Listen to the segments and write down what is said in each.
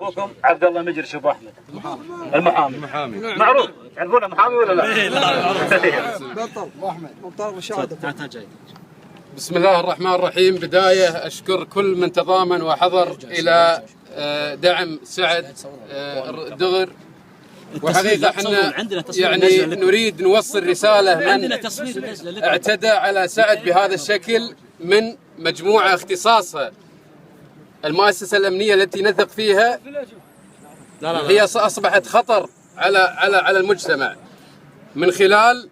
اخوكم عبد الله مجرش ابو احمد المحامي معروف، تعرفونه محامي ولا لا؟ اي معروف. ابو احمد مطار مشاهده. بسم الله الرحمن الرحيم. بداية أشكر كل من تضامن وحضر إلى دعم سعد الدغر. وحقيقة احنا يعني نريد نوصل رسالة من اعتدى على سعد بهذا الشكل من مجموعة اختصاصها المؤسسة الأمنية التي نثق فيها، هي أصبحت خطر على المجتمع من خلال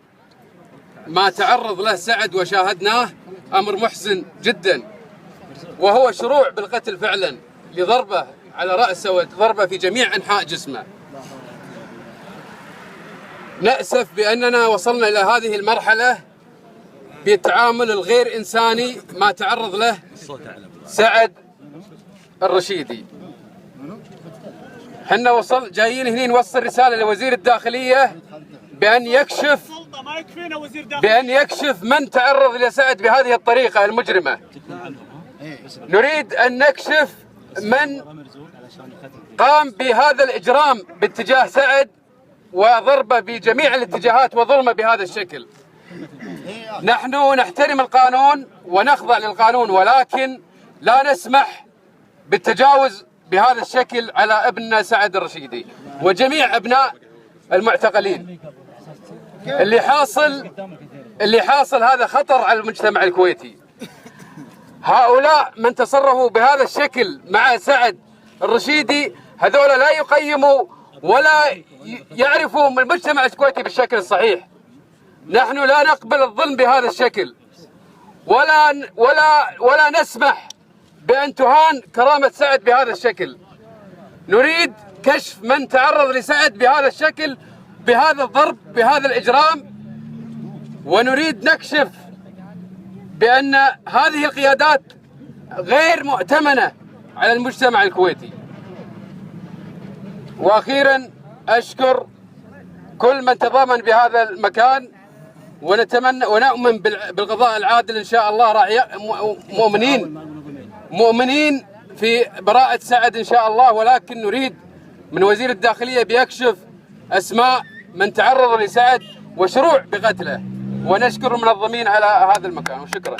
ما تعرض له سعد وشاهدناه. أمر محزن جدا، وهو شروع بالقتل فعلا، لضربة على رأسه وضربة في جميع أنحاء جسمه. نأسف بأننا وصلنا إلى هذه المرحلة بالتعامل الغير إنساني ما تعرض له سعد الرشيدي. حنا جايين هنا نوصل رسالة لوزير الداخلية بأن يكشف من تعرض لسعد بهذه الطريقة المجرمة. نريد أن نكشف من قام بهذا الإجرام باتجاه سعد وضربه بجميع الاتجاهات وظلمه بهذا الشكل. نحن نحترم القانون ونخضع للقانون، ولكن لا نسمح بالتجاوز بهذا الشكل على ابننا سعد الرشيدي وجميع أبناء المعتقلين. اللي حاصل هذا خطر على المجتمع الكويتي. هؤلاء من تصرفوا بهذا الشكل مع سعد الرشيدي هذولا لا يقيموا ولا يعرفوا من المجتمع الكويتي بالشكل الصحيح. نحن لا نقبل الظلم بهذا الشكل، ولا نسمح بأن تهان كرامة سعد بهذا الشكل. نريد كشف من تعرض لسعد بهذا الشكل، بهذا الضرب، بهذا الإجرام. ونريد نكشف بأن هذه القيادات غير مؤتمنة على المجتمع الكويتي. وأخيرا أشكر كل من تضامن بهذا المكان، ونتمنى ونؤمن بالقضاء العادل إن شاء الله. راح مؤمنين في براءة سعد إن شاء الله، ولكن نريد من وزير الداخلية بيكشف أسماء من تعرض لسعد وشروع بقتله. ونشكر المنظمين على هذا المكان، وشكرا.